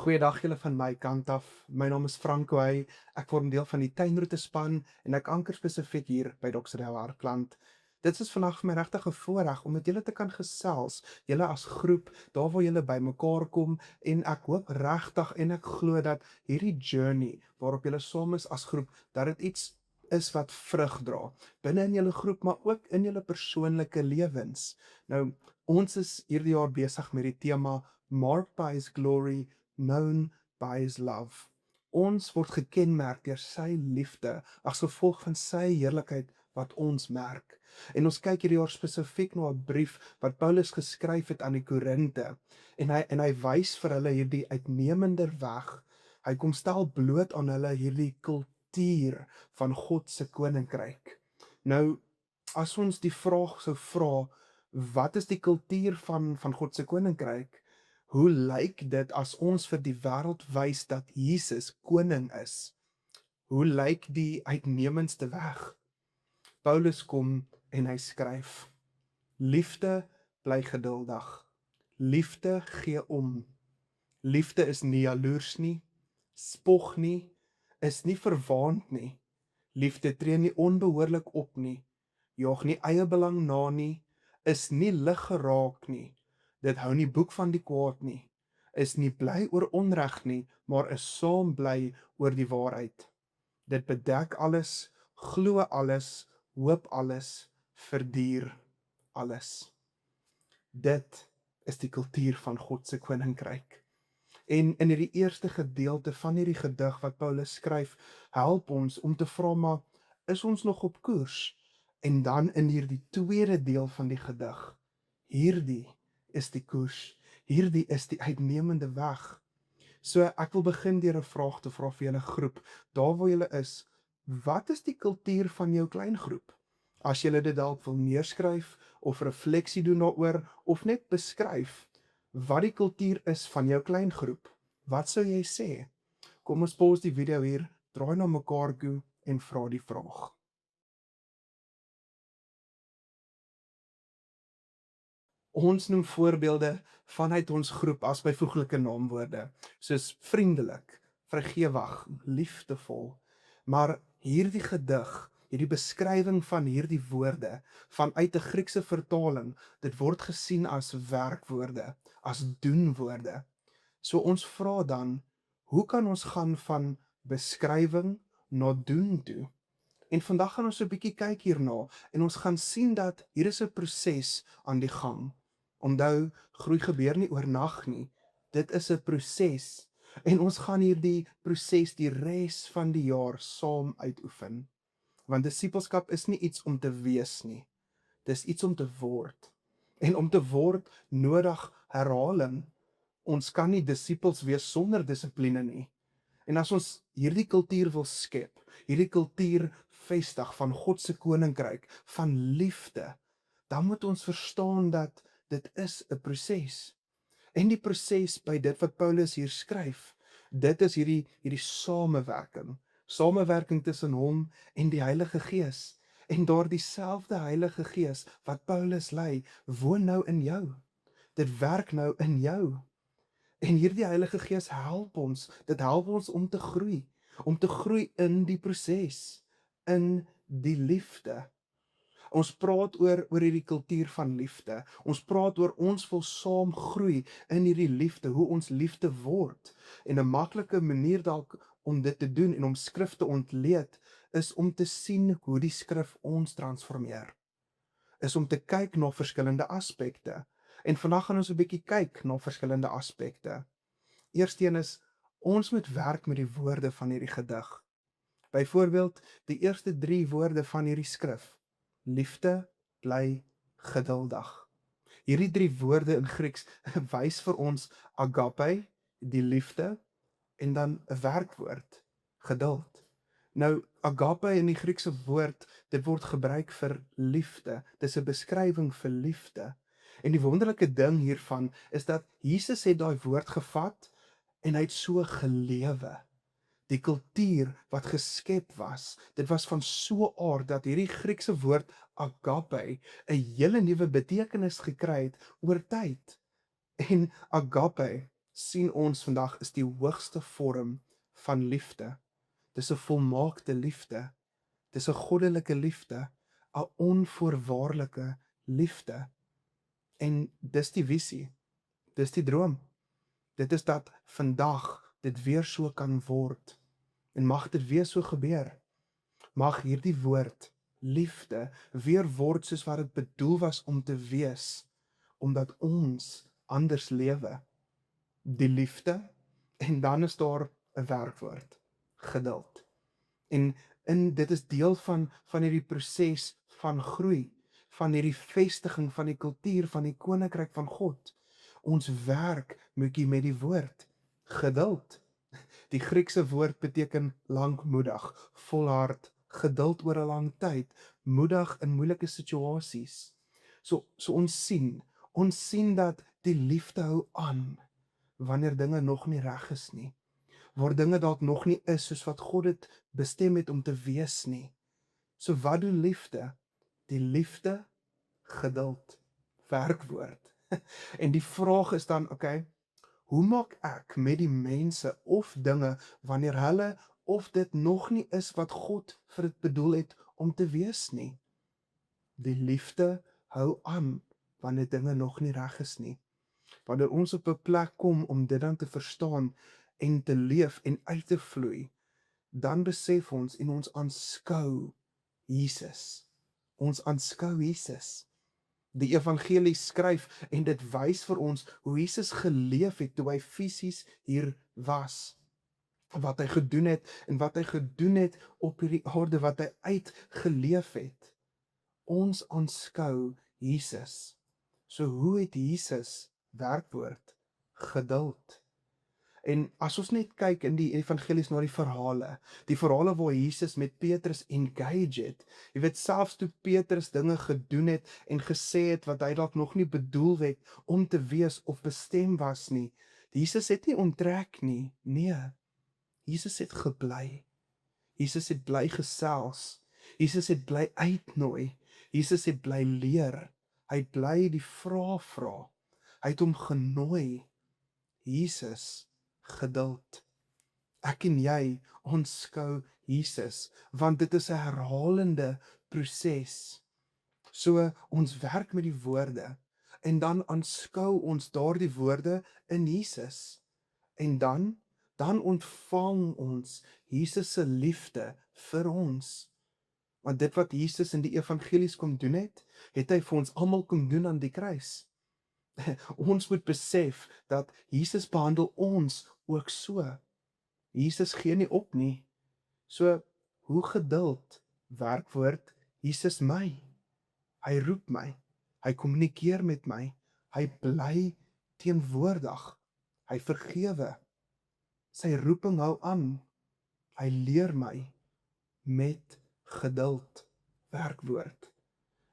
Goeiedag julle van my kant af. My naam is Franco Hey. Ek vorm deel van die tuinroete span en ek anker spesifiek hier by Doxydale Hartplant. Dit is vandag vir my regtig 'n voorreg om met julle te kan gesels, julle as groep, daar waar julle bymekaar kom en ek hoop regtig en ek glo dat hierdie journey waarop julle saam is as groep, dat dit iets is wat vrug dra binne in julle groep, maar ook in julle persoonlike lewens. Nou, ons is hierdie jaar besig met die tema Marked by His Glory, known by His love. Ons word gekenmerk deur sy liefde as gevolg van sy heerlikheid wat ons merk. En ons kyk hierdie jaar spesifiek na 'n brief wat Paulus geskryf het aan die Korinte. En hy wys vir hulle hierdie uitnemende weg. Hy kom stel bloot aan hulle hierdie kultuur van God se koninkryk. Nou, as ons die vraag sou vra, wat is die kultuur van God se koninkryk? Hoe lyk dit as ons vir die wêreld wys dat Jesus koning is? Hoe lyk die uitnemendste weg? Paulus kom en hy skryf: Liefde bly geduldig. Liefde gee om. Liefde is nie jaloers nie, spog nie, is nie verwaand nie. Liefde tree nie onbehoorlik op nie, jaag nie eie belang na nie, is nie lig geraak nie. Dit hou nie boek van die kwaad nie, is nie bly oor onreg nie, maar is saam bly oor die waarheid. Dit bedek alles, glo alles, hoop alles, verduur alles. Dit is die kultuur van God se koninkryk. En in hierdie eerste gedeelte van hierdie gedig wat Paulus skryf, help ons om te vra, maar is ons nog op koers? En dan in hierdie tweede deel van die gedig, hierdie is die koers, hierdie is die uitnemende weg. So ek wil begin deur 'n vraag te vra vir julle groep, daar waar julle is, wat is die kultuur van jou klein groep? As julle dit dalk wil neerskryf, of refleksie doen daaroor, of net beskryf, wat die kultuur is van jou klein groep, wat sou jy sê? Kom ons pause die video hier, draai na mekaar toe en vra die vraag. Ons noem voorbeelde vanuit ons groep as byvoeglike naamwoorde, soos vriendelik, vrygewig, liefdevol. Maar hierdie gedig, hierdie beskrywing van hierdie woorde, vanuit 'n Griekse vertaling, dit word gesien as werkwoorde, as doenwoorde. So ons vra dan, hoe kan ons gaan van beskrywing na doen toe? En vandag gaan ons 'n bietjie kyk hierna en ons gaan sien dat hier is 'n proses aan die gang. Onthou, groei gebeur nie oornag nie. Dit is 'n proses en ons gaan hierdie proses die res van die jaar saam uitoefen. Want disippelskap is nie iets om te wees nie. Dis iets om te word. En om te word nodig herhaling. Ons kan nie disippels wees sonder dissipline nie. En as ons hierdie kultuur wil skep, hierdie kultuur vestig van God se koninkryk, van liefde, dan moet ons verstaan dat dit is 'n proses. En die proses by dit wat Paulus hier skryf, dit is hierdie samewerking. Samewerking tussen hom en die Heilige Gees. En daardie selfde Heilige Gees wat Paulus lei, woon nou in jou. Dit werk nou in jou. En hierdie Heilige Gees help ons, dit help ons om te groei in die proses, in die liefde. Ons praat oor hierdie kultuur van liefde. Ons praat oor ons wil saam groei in hierdie liefde, hoe ons liefde word. En 'n maklike manier dalk om dit te doen en om skrif te ontleed, is om te sien hoe die skrif ons transformeer. Is om te kyk na verskillende aspekte. En vandag gaan ons 'n bietjie kyk na verskillende aspekte. Eerstens is, ons moet werk met die woorde van hierdie gedig. Byvoorbeeld, die eerste 3 woorde van hierdie skrif. Liefde bly geduldig. Hierdie 3 woorde in Grieks wys vir ons agape, die liefde, en dan 'n werkwoord, geduld. Nou, agape in die Griekse woord, dit word gebruik vir liefde. Dis 'n beskrywing vir liefde. En die wonderlike ding hiervan is dat Jesus het daai woord gevat en hy het so gelewe. Die kultuur wat geskep was, dit was van so 'n aard dat hierdie Griekse woord agape 'n hele nuwe betekenis gekry het oor tyd. En agape sien ons vandag is die hoogste vorm van liefde. Dis 'n volmaakte liefde. Dis 'n goddelike liefde, 'n onvoorwaardelike liefde. En dis die visie, dis die droom. Dit is dat vandag dit weer so kan word. En mag dit weer so gebeur. Mag hierdie woord, liefde, weer word soos wat dit bedoel was om te wees, omdat ons anders lewe. Die liefde, en dan is daar 'n werkwoord, geduld. En dit is deel van hierdie proses van groei, van hierdie vestiging van die kultuur van die koninkryk van God. Ons werk met die woord, geduld. Die Griekse woord beteken lankmoedig, volhard, geduld oor 'n lang tyd, moedig in moeilike situasies. So ons sien dat die liefde hou aan wanneer dinge nog nie reg is nie, waar dinge dalk nog nie is soos wat God dit bestem het om te wees nie. So wat doen liefde? Die liefde, geduld, werkwoord. En die vraag is dan, okay, hoe maak ek met die mense of dinge wanneer hulle of dit nog nie is wat God vir dit bedoel het om te wees nie? Die liefde hou aan wanneer dinge nog nie reg is nie. Wanneer ons op 'n plek kom om dit dan te verstaan en te leef en uit te vloei, dan besef ons en ons aanskou Jesus. Ons aanskou Jesus. Die evangelie skryf en dit wys vir ons hoe Jesus geleef het toe hy fisies hier was. Wat hy gedoen het en wat hy gedoen het op hierdie aarde, wat hy uitgeleef het. Ons aanskou Jesus. So hoe het Jesus, werkwoord, geduld? En as ons net kyk in die evangelies na die verhale waar Jesus met Petrus engage het, jy weet selfs toe Petrus dinge gedoen het en gesê het wat hy dalk nog nie bedoel het om te wees of bestem was nie, Jesus het nie onttrek nie, nee, Jesus het gebly, Jesus het bly gesels, Jesus het bly uitnooi, Jesus het bly leer, hy het bly die vrae vra, hy het hom genooi, Jesus, geduld. Ek en jy aanskou Jesus, want dit is 'n herhalende proses. So ons werk met die woorde, en dan aanskou ons daardie woorde in Jesus. En dan ontvang ons Jesus se liefde vir ons. Want dit wat Jesus in die evangelies kom doen het hy vir ons almal kom doen aan die kruis. Ons moet besef dat Jesus behandel ons ook so. Jesus gee nie op nie. So, hoe geduld, werkwoord, Jesus my. Hy roep my, hy kommunikeer met my, hy bly teenwoordig, hy vergewe. Sy roeping hou aan, hy leer my met geduld, werkwoord.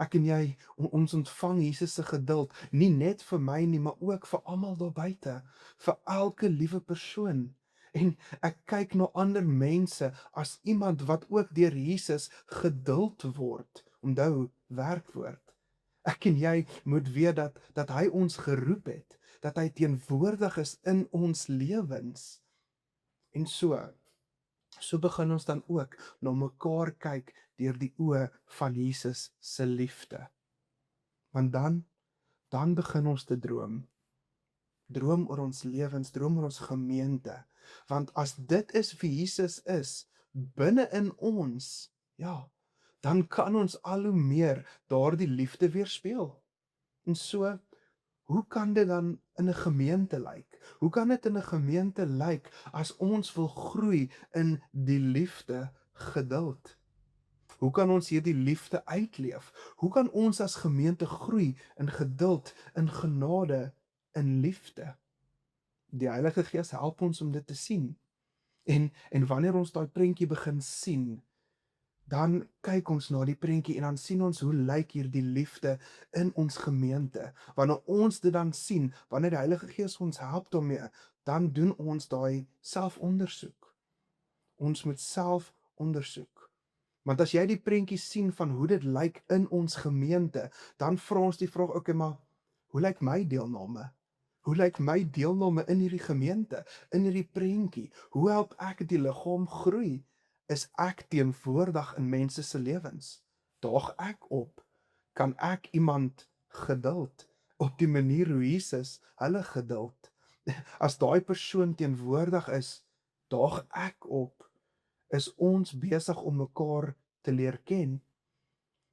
Ek en jy, ons ontvang Jesus se geduld, nie net vir my nie, maar ook vir almal daar buite, vir elke liewe persoon. En ek kyk na ander mense as iemand wat ook deur Jesus geduld word. Onthou, werkwoord. Ek en jy moet weet dat hy ons geroep het, dat hy teenwoordig is in ons lewens. En so begin ons dan ook na mekaar kyk deur die oë van Jesus se liefde. Want dan begin ons te droom. Droom oor ons lewens, droom oor ons gemeente. Want as dit is wie Jesus is, binne in ons, ja, dan kan ons al hoe meer daardie liefde weerspieël. En so, hoe kan dit dan in 'n gemeente lyk? Hoe kan dit in 'n gemeente lyk as ons wil groei in die liefde, geduld? Hoe kan ons hierdie liefde uitleef? Hoe kan ons as gemeente groei in geduld, in genade, in liefde? Die Heilige Gees help ons om dit te sien. En wanneer ons daai prentjie begin sien, dan kyk ons na die prentjie en dan sien ons hoe lyk hierdie liefde in ons gemeente. Wanneer ons dit dan sien, wanneer die Heilige Gees ons help daarmee, dan doen ons daai selfondersoek. Ons moet self ondersoek. Want as jy die prentjie sien van hoe dit lyk in ons gemeente, dan vra ons die vraag, okay, maar hoe lyk my deelname? Hoe lyk my deelname in hierdie gemeente, in hierdie prentjie? Hoe help ek die liggaam groei? Is ek teenwoordig in mense se lewens? Daag ek op? Kan ek iemand geduld op die manier hoe Jesus hulle geduld? As daai persoon teenwoordig is, daag ek op? Is ons besig om mekaar te leer ken?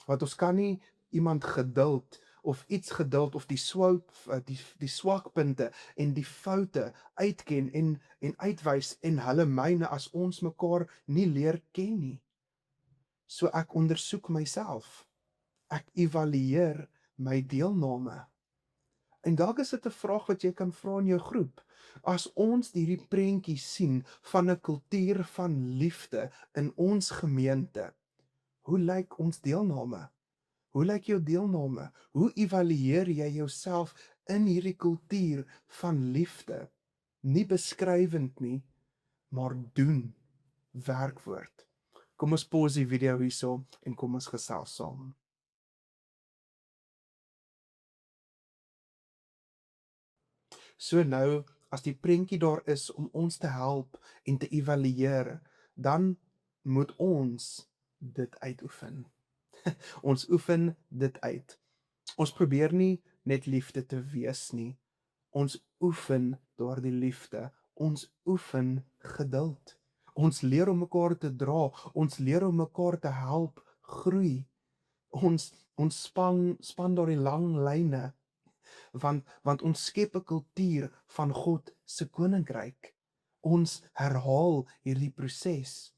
Want ons kan nie iemand geduld of iets geduld of die swakpunte en die foute uitken en uitwys en hulle myne as ons mekaar nie leer ken nie. So ek ondersoek myself. Ek evalueer my deelname. En dalk is dit 'n vraag wat jy kan vra in jou groep. As ons hierdie prentjie sien van 'n kultuur van liefde in ons gemeente, hoe lyk ons deelname? Hoe lyk jou deelname? Hoe evalueer jy jouself in hierdie kultuur van liefde? Nie beskrywend nie, maar doen, werkwoord. Kom ons pause die video hierso en kom ons gesels saam. So nou, as die prentjie daar is om ons te help en te evalueer, dan moet ons dit uitoefen. Ons oefen dit uit. Ons probeer nie net liefde te wees nie. Ons oefen daardie liefde. Ons oefen geduld. Ons leer om mekaar te dra. Ons leer om mekaar te help groei. Ons span daardie lang lyne want ons skep 'n kultuur van God se koninkryk. Ons herhaal hierdie proses.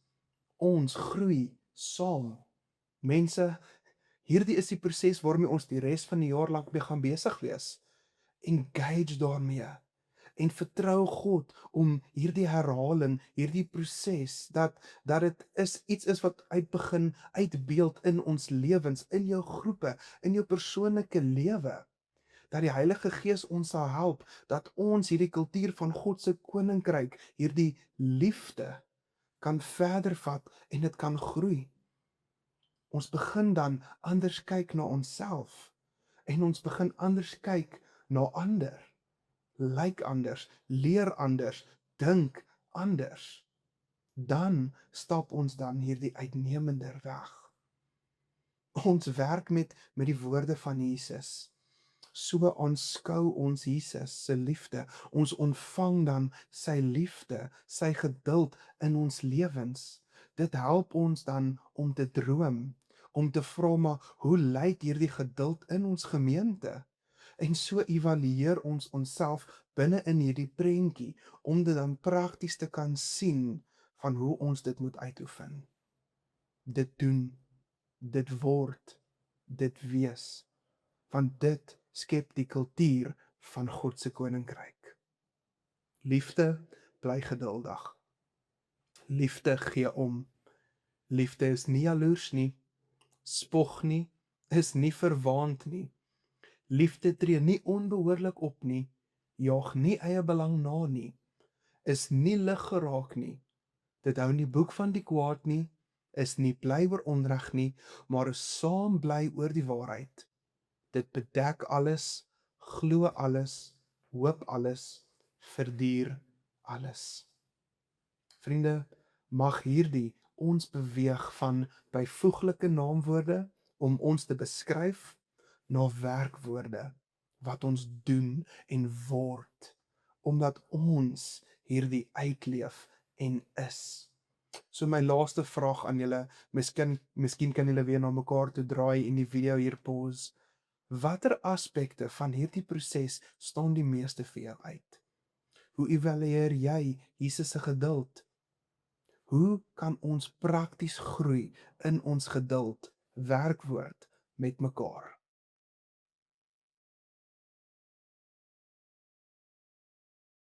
Ons groei saam. Mense, hierdie is die proses waarmee ons die res van die jaar lank mee gaan besig wees. Engage daarmee en vertrou God om hierdie herhaling, hierdie proses dat dit is iets is wat uitbegin uitbeeld in ons lewens, in jou groepe, in jou persoonlike lewe. Dat die Heilige Gees ons sal help dat ons hierdie kultuur van God se koninkryk, hierdie liefde kan verder vat en dit kan groei. Ons begin dan anders kyk na onsself en ons begin anders kyk na ander. Lyk anders, leer anders, dink anders. Dan stap ons dan hierdie uitnemender weg. Ons werk met die woorde van Jesus. So aanskou ons Jesus se liefde. Ons ontvang dan sy liefde, sy geduld in ons lewens. Dit help ons dan om te droom, om te vra maar hoe lyk hierdie geduld in ons gemeente? En so evalueer ons onsself binne in hierdie prentjie om dit dan prakties te kan sien van hoe ons dit moet uitoefen. Dit doen, dit word, dit wees. Want dit skep die kultuur van God se koninkryk. Liefde bly geduldig. Liefde gee om. Liefde is nie jaloers nie, spog nie, is nie verwaand nie. Liefde tree nie onbehoorlik op nie, jaag nie eie belang na nie, is nie lig geraak nie. Dit hou nie boek van die kwaad nie, is nie bly oor onreg nie, maar is saam bly oor die waarheid. Dit bedek alles, glo alles, hoop alles, verduur alles. Vriende, mag hierdie ons beweeg van byvoeglike naamwoorde om ons te beskryf na werkwoorde wat ons doen en word, omdat ons hierdie uitleef en is. So my laaste vraag aan julle, miskien kan julle weer na mekaar toe draai en die video hier pause. Watter aspekte van hierdie proses staan die meeste vir jou uit? Hoe evalueer jy Jesus se geduld? Hoe kan ons prakties groei in ons geduld, werkwoord met mekaar?